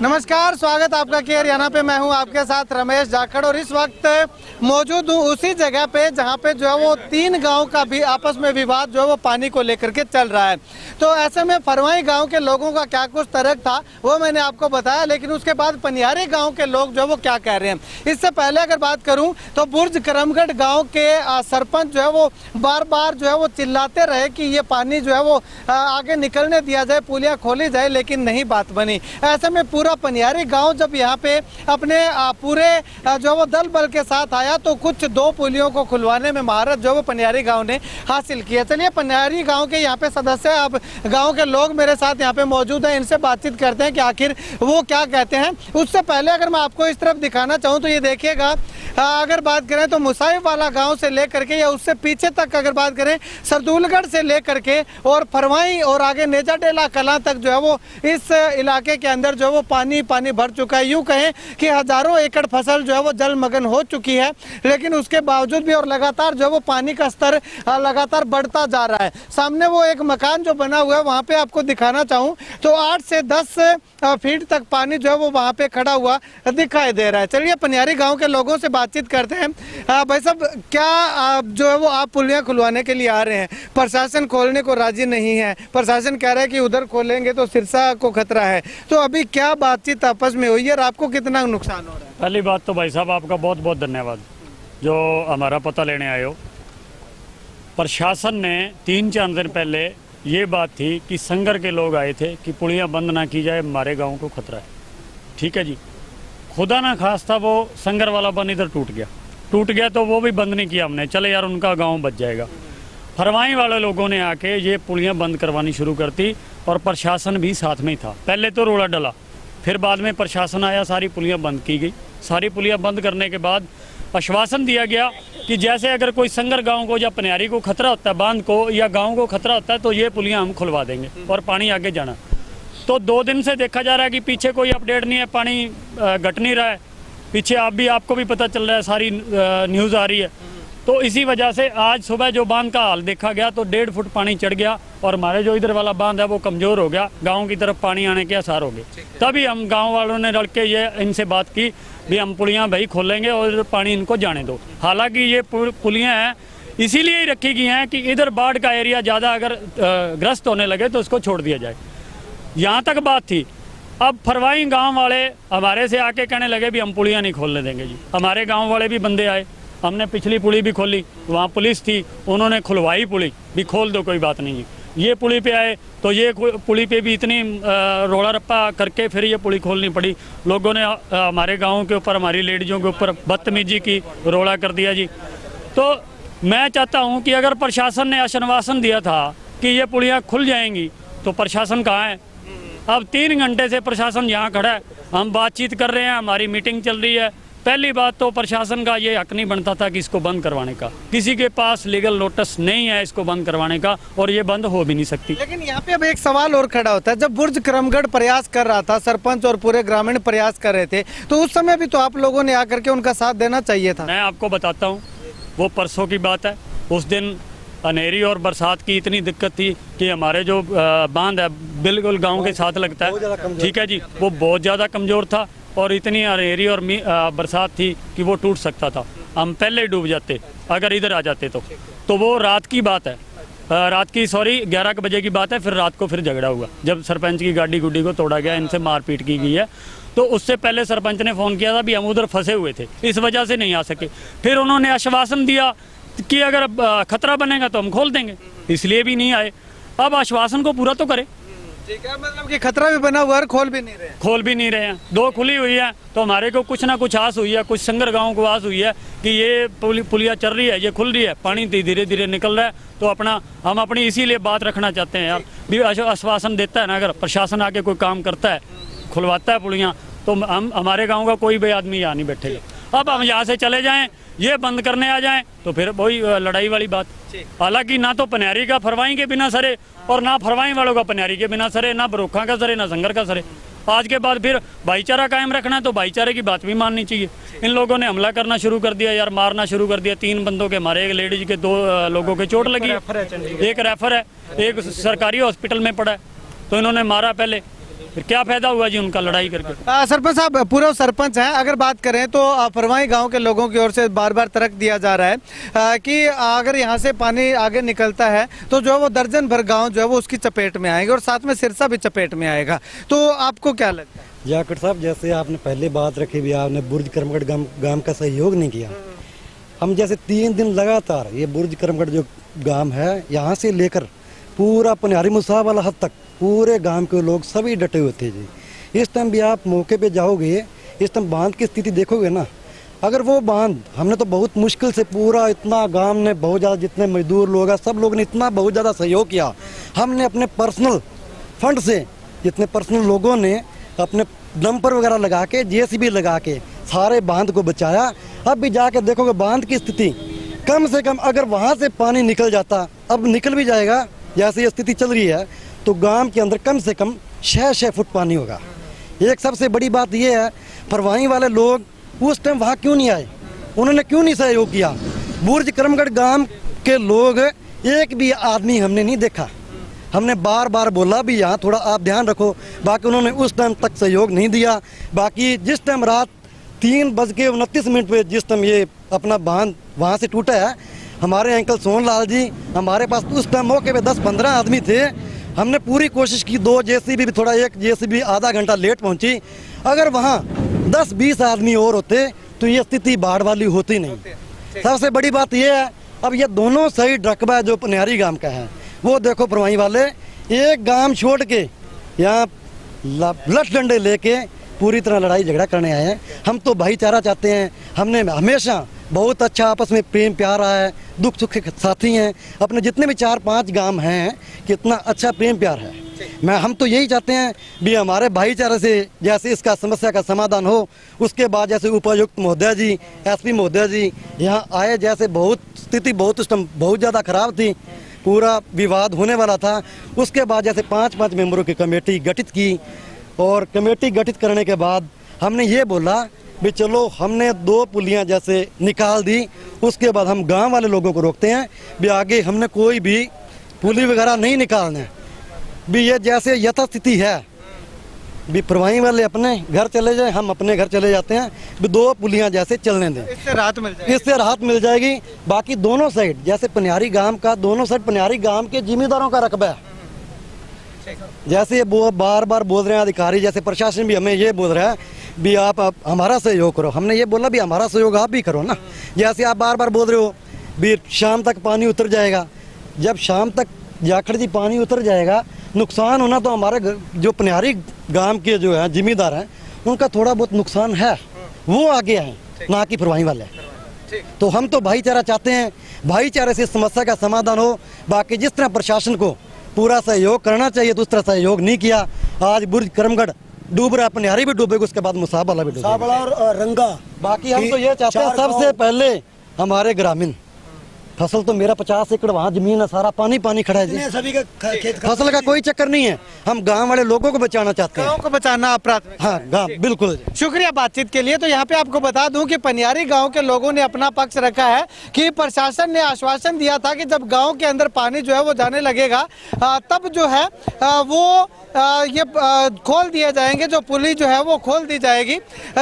नमस्कार, स्वागत आपका के हरियाणा पे। मैं हूं आपके साथ रमेश जाखड़ और इस वक्त मौजूद हूं उसी जगह पे जहां पे जो है वो 3 गांव का भी आपस में विवाद जो है वो पानी को लेकर के चल रहा है। तो ऐसे में फरवाई गांव के लोगों का क्या कुछ तर्क था वो मैंने आपको बताया, लेकिन उसके बाद पनियारी गाँव के लोग जो है वो क्या कह रहे हैं। इससे पहले अगर बात करूँ तो बुर्ज करमगढ़ गाँव के सरपंच जो है वो बार बार जो है वो चिल्लाते रहे कि ये पानी जो है वो आगे निकलने दिया जाए, पुलिया खोली जाए, लेकिन नहीं बात बनी। ऐसे में पूरा पनियारी गांव जब यहाँ पे अपने पूरे जो वो दल बल के साथ आया तो कुछ 2 पुलियों को खुलवाने में महारत जो वो पनियारी गांव ने हासिल किया। चलिए पनियारी गांव के यहाँ पे सदस्य, अब गांव के लोग मेरे साथ यहाँ पे मौजूद हैं, इनसे बातचीत करते हैं कि आखिर वो क्या कहते हैं। उससे पहले अगर मैं आपको इस तरफ दिखाना चाहूँ तो ये देखिएगा, अगर बात करें तो मुसाहिब वाला गाँव से लेकर के या उससे पीछे तक अगर बात करें सरदूलगढ़ से लेकर के और फरवाई और आगे नेजाडेला कलां तक जो है वो इस इलाके के अंदर जो है वो पानी भर चुका है। यूं कहें कि हजारों एकड़ फसल जो है वो जलमग्न हो चुकी है, लेकिन उसके बावजूद भी और लगातार जो है वो पानी का स्तर लगातार बढ़ता जा रहा है। सामने वो एक मकान जो बना हुआ है वहाँ पे आपको दिखाना चाहूँ तो 8 से 10 फीट तक पानी जो है वो वहाँ पे खड़ा हुआ दिखाई दे रहा है। चलिए पनियारी गाँव के लोगों से बातचीत करते हैं। भाई साहब, क्या जो है वो आप पुलियाँ खुलवाने के लिए आ रहे हैं, प्रशासन खोलने को राजी नहीं है, प्रशासन कह रहा है कि उधर खोलेंगे तो सिरसा को खतरा है, तो अभी क्या बातचीत आपस में हुई है और आपको कितना नुकसान हो रहा है? पहली बात तो भाई साहब आपका बहुत बहुत धन्यवाद जो हमारा पता लेने आए हो। प्रशासन ने 3-4 दिन पहले ये बात थी कि संगर के लोग आए थे कि पुलियाँ बंद ना की जाए, हमारे गांव को खतरा है। ठीक है जी, खुदा ना खास्ता वो संगर वाला बंद इधर टूट गया तो वो भी बंद नहीं किया हमने, चले यार उनका गांव बच जाएगा। फरवाई वाले लोगों ने आके ये पुलियाँ बंद करवानी शुरू कर दी और प्रशासन भी साथ में ही था। पहले तो रोड़ा डला, फिर बाद में प्रशासन आया, सारी पुलियाँ बंद की गई। सारी पुलियाँ बंद करने के बाद आश्वासन दिया गया कि जैसे अगर कोई संगर गांव को या पनियारी को खतरा होता है, बांध को या गांव को खतरा होता है, तो ये पुलियाँ हम खुलवा देंगे और पानी आगे जाना। तो 2 दिन से देखा जा रहा है कि पीछे कोई अपडेट नहीं है, पानी घट नहीं रहा है। पीछे आपको भी पता चल रहा है, सारी न्यूज़ आ रही है। तो इसी वजह से आज सुबह जो बांध का हाल देखा गया तो 1.5 फुट पानी चढ़ गया और हमारे जो इधर वाला बांध है वो कमज़ोर हो गया, गांव की तरफ पानी आने के आसार हो गए। तभी हम गांव वालों ने रल के ये इनसे बात की भी हम पुलियाँ भाई खोलेंगे और पानी इनको जाने दो। हालांकि ये पुलियाँ हैं इसीलिए ही रखी गई हैं कि इधर बाढ़ का एरिया ज़्यादा अगर ग्रस्त होने लगे तो उसको छोड़ दिया जाए। यहाँ तक बात थी। अब फरवाई गाँव वाले हमारे से आके कहने लगे भी हम पुलियाँ नहीं खोलने देंगे जी। हमारे गाँव वाले भी बंदे आए, हमने पिछली पुली भी खोली, वहाँ पुलिस थी, उन्होंने खुलवाई पुली भी खोल दो, कोई बात नहीं। ये पुली पे आए तो ये पुली पे भी इतनी रोड़ा रप्पा करके फिर ये पुली खोलनी पड़ी। लोगों ने हमारे गाँव के ऊपर, हमारी लेडीज़ों के ऊपर बदतमीजी की, रोड़ा कर दिया जी। तो मैं चाहता हूँ कि अगर प्रशासन ने आश्वासन दिया था कि ये पुलियाँ खुल जाएंगी तो प्रशासन कहाँ है? अब 3 घंटे से प्रशासन यहाँ खड़ा है, हम बातचीत कर रहे हैं, हमारी मीटिंग चल रही है। पहली बात तो प्रशासन का ये हक नहीं बनता था कि इसको बंद करवाने का, किसी के पास लीगल नोटिस नहीं है इसको बंद करवाने का और ये बंद हो भी नहीं सकती। लेकिन यहाँ पे अब एक सवाल और खड़ा होता है, जब बुर्ज करमगढ़ प्रयास कर रहा था, सरपंच और पूरे ग्रामीण प्रयास कर रहे थे, तो उस समय भी तो आप लोगों ने आकर के उनका साथ देना चाहिए था। मैं आपको बताता हूँ, वो परसों की बात है। उस दिन अंधेरी और बरसात की इतनी दिक्कत थी कि हमारे जो बांध है बिल्कुल गाँव के साथ लगता है, ठीक है जी, वो बहुत ज़्यादा कमज़ोर था और इतनी अंधेरी और बरसात थी कि वो टूट सकता था। हम पहले ही डूब जाते अगर इधर आ जाते तो वो रात की बात है, 11 बजे की बात है। फिर रात को फिर झगड़ा हुआ जब सरपंच की गाड़ी गुड्डी को तोड़ा गया, इनसे मारपीट की गई है। तो उससे पहले सरपंच ने फ़ोन किया था भी हम उधर फंसे हुए थे, इस वजह से नहीं आ सके। फिर उन्होंने आश्वासन दिया कि अगर खतरा बनेगा तो हम खोल देंगे, इसलिए भी नहीं आए। अब आश्वासन को पूरा तो करें। ठीक है, मतलब कि खतरा भी बना हुआ है, खोल भी नहीं रहे हैं। 2 खुली हुई है तो हमारे को कुछ ना कुछ आस हुई है, कुछ संगर गांव को आस हुई है कि ये पुलिया चल रही है, ये खुल रही है, पानी धीरे धीरे निकल रहा है। तो हम अपनी इसीलिए बात रखना चाहते हैं यार, भी आश्वासन देता है ना, अगर प्रशासन आके कोई काम करता है, खुलवाता है पुलियाँ, तो हम हमारे गाँव का कोई भी आदमी यहाँ नहीं बैठेगा। अब हम यहाँ से चले जाएँ, ये बंद करने आ जाएं तो फिर वही लड़ाई वाली बात। हालांकि ना तो पनियारी का फरवाई के बिना सरे और ना फरवाई वालों का पनियारी के बिना सरे, ना बरोखा का सरे, ना संगर का सरे। आज के बाद फिर भाईचारा कायम रखना है तो भाईचारे की बात भी माननी चाहिए। इन लोगों ने हमला करना शुरू कर दिया यार, मारना शुरू कर दिया। 3 बंदों के मारे, एक लेडीज के, 2 लोगों के चोट लगी, एक रेफर है, एक सरकारी हॉस्पिटल में पड़ा है। तो इन्होंने मारा पहले, फिर क्या फायदा हुआ जी उनका लड़ाई करके। सरपंच साहब पूर्व सरपंच हैं, अगर बात करें तो फरवाई गांव के लोगों की ओर से बार बार तर्क दिया जा रहा है कि अगर यहां से पानी आगे निकलता है तो जो है वो दर्जन भर गांव जो है वो उसकी चपेट में आएंगे और साथ में सिरसा भी चपेट में आएगा, तो आपको क्या लगता है? जाखड़ साहब, जैसे आपने पहले बात रखी भी, आपने बुर्ज करमगढ़ गांव का सहयोग नहीं किया। हम जैसे 3 दिन लगातार ये बुर्ज करमगढ़ जो गांव है यहाँ से लेकर पूरा पनिहारी मुसाब वाला हद तक पूरे गांव के लोग सभी डटे हुए थे जी। इस टाइम भी आप मौके पे जाओगे, इस टाइम बांध की स्थिति देखोगे ना, अगर वो बांध हमने तो बहुत मुश्किल से पूरा इतना गांव ने बहुत ज़्यादा जितने मजदूर लोग हैं सब लोग ने इतना बहुत ज़्यादा सहयोग किया। हमने अपने पर्सनल फंड से जितने पर्सनल लोगों ने अपने डंपर वगैरह लगा के जेसीबी लगा के सारे बांध को बचाया। अब भी जाके देखोगे बांध की स्थिति कम से कम अगर वहाँ से पानी निकल जाता, अब निकल भी जाएगा जैसे ये स्थिति चल रही है, तो गांव के अंदर कम से कम 6 फुट पानी होगा। एक सबसे बड़ी बात यह है, फरवाई वाले लोग उस टाइम वहाँ क्यों नहीं आए, उन्होंने क्यों नहीं सहयोग किया? बुर्ज करमगढ़ गांव के लोग एक भी आदमी हमने नहीं देखा। हमने बार बार बोला भी यहाँ थोड़ा आप ध्यान रखो, बाकी उन्होंने उस टाइम तक सहयोग नहीं दिया। बाकी जिस टाइम रात 3:29 पे जिस टाइम ये अपना बांध वहाँ से टूटा है, हमारे अंकल सोनलाल जी हमारे पास उस टाइम मौके पे 10-15 आदमी थे। हमने पूरी कोशिश की, 2 जेसीबी भी थोड़ा, एक जेसीबी आधा घंटा लेट पहुंची। अगर वहाँ 10-20 आदमी और होते तो ये स्थिति बाढ़ वाली होती नहीं। सबसे बड़ी बात ये है, अब ये दोनों साइड रकबा जो पनिहारी गांव का है वो देखो, फरवाई वाले एक गांव छोड़ के यहाँ लठ डंडे लेके पूरी तरह लड़ाई झगड़ा करने आए हैं। हम तो भाईचारा चाहते हैं, हमने हमेशा बहुत अच्छा आपस में प्रेम प्यार रहा है, दुख सुख के साथी हैं। अपने जितने भी 4-5 गांव हैं कितना अच्छा प्रेम प्यार है। हम तो यही चाहते हैं भी हमारे भाईचारे से जैसे इसका समस्या का समाधान हो। उसके बाद जैसे उपायुक्त महोदय जी, एसपी महोदय जी यहाँ आए, जैसे बहुत स्थिति बहुत उस टाइम बहुत ज़्यादा खराब थी, पूरा विवाद होने वाला था। उसके बाद जैसे 5-5 मेंबरों की कमेटी गठित की और कमेटी गठित करने के बाद हमने ये बोला भी चलो हमने 2 पुलियाँ जैसे निकाल दी। उसके बाद हम गांव वाले लोगों को रोकते हैं भी आगे हमने कोई भी पुली वगैरह नहीं निकालना भी, ये जैसे यथास्थिति है भी फरवाई वाले अपने घर चले जाए, हम अपने घर चले जाते हैं भी 2 पुलियाँ जैसे चलने दें, इससे राहत मिल जाएगी। इससे राहत मिल जाएगी। बाकी दोनों साइड जैसे पनिहारी गांव का, दोनों साइड पनिहारी गांव के जिम्मेदारों का रकबा है। जैसे ये बार बार बोल रहे हैं अधिकारी, जैसे प्रशासन भी हमें ये बोल रहा है भी आप हमारा सहयोग करो। हमने ये बोला भी हमारा सहयोग आप भी करो ना। जैसे आप बार बार बोल रहे हो भी शाम तक पानी उतर जाएगा, जब शाम तक जाखड़ जी पानी उतर जाएगा, नुकसान होना तो हमारे जो पनिहारी गांव के जो है जिम्मेदार हैं उनका थोड़ा बहुत नुकसान है, वो आगे हैं, ना कि फरवाई वाले। तो हम तो भाईचारा चाहते हैं, भाईचारे से समस्या का समाधान हो। बाकी जिस तरह प्रशासन को पूरा सहयोग करना चाहिए तो उस तरह सहयोग नहीं किया। आज बुर्ज करमगढ़ डूब रहा, पनिहारी भी डूबेगा, उसके बाद मुसाबला भी डूबेगा और रंगा। बाकी हम तो ये चाहते हैं सबसे पहले हमारे ग्रामीण फसल तो मेरा 50 एकड़ वहाँ जमीन है, सारा पानी पानी खड़ा है जी। सभी का खेत फसल का कोई चक्कर नहीं है, हम गांव वाले लोगों को बचाना चाहते हैं। गांव को बचाना प्राथमिक। हाँ गांव बिल्कुल। शुक्रिया बातचीत के लिए। तो यहाँ पे आपको बता दूं कि पनिहारी गांव के लोगों ने अपना पक्ष रखा है कि प्रशासन ने आश्वासन दिया था कि जब गांव के अंदर पानी जो है वो जाने लगेगा तब जो है वो ये खोल दिए जाएंगे, जो पुली जो है वो खोल दी जाएगी।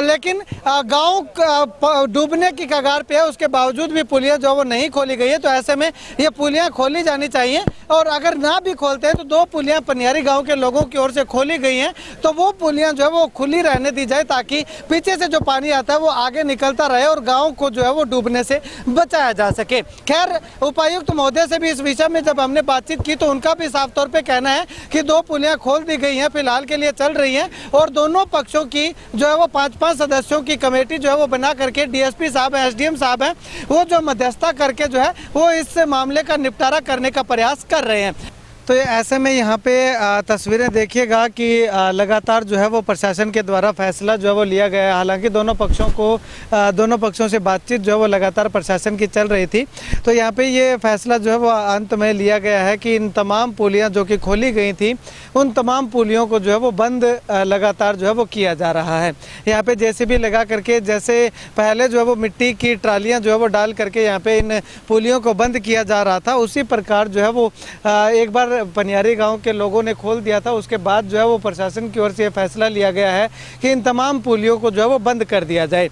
लेकिन गांव डूबने की कगार पे है, उसके बावजूद भी पुलियाँ जो वो नहीं खोली गई है। तो ऐसे में ये पुलियाँ खोली जानी चाहिए, और अगर ना भी खोलते हैं तो 2 पुलियाँ पनिहारी गांव के लोगों की ओर से खोली गई हैं, तो वो पुलियाँ जो है वो खुली रहने दी जाए ताकि पीछे से जो पानी आता है वो आगे निकलता रहे और गाँव को जो है वो डूबने से बचाया जा सके। खैर, उपायुक्त महोदय से भी इस विषय में जब हमने बातचीत की तो उनका भी साफ तौर पर कहना है कि 2 पुलियाँ खोल दी गई हैं, फिलहाल के लिए चल रही हैं, और दोनों पक्षों की जो है वो 5-5 सदस्यों की कमेटी जो है वो बना करके डीएसपी साहब हैं, एसडीएम साहब हैं, वो जो मध्यस्थता करके जो है वो इस मामले का निपटारा करने का प्रयास कर रहे हैं। तो ऐसे में यहाँ पे तस्वीरें देखिएगा कि लगातार जो है वो प्रशासन के द्वारा फैसला जो है वो लिया गया है। हालांकि दोनों पक्षों से बातचीत जो है वो लगातार प्रशासन की चल रही थी। तो यहाँ पे ये फैसला जो है वो अंत में लिया गया है कि इन तमाम पुलियाँ जो कि खोली गई थी उन तमाम पुलियों को जो है वो बंद लगातार जो है वो किया जा रहा है। यहाँ पे जेसीबी लगा करके, जैसे पहले जो है वो मिट्टी की ट्रालियाँ जो है वो डाल करके यहाँ पे इन पुलियों को बंद किया जा रहा था, उसी प्रकार जो है वो एक बार बार पनियारी गांव के लोगों ने खोल दिया था, उसके बाद जो है वो प्रशासन की ओर से ये फैसला लिया गया है कि इन तमाम पुलियों को जो है वो बंद कर दिया जाए।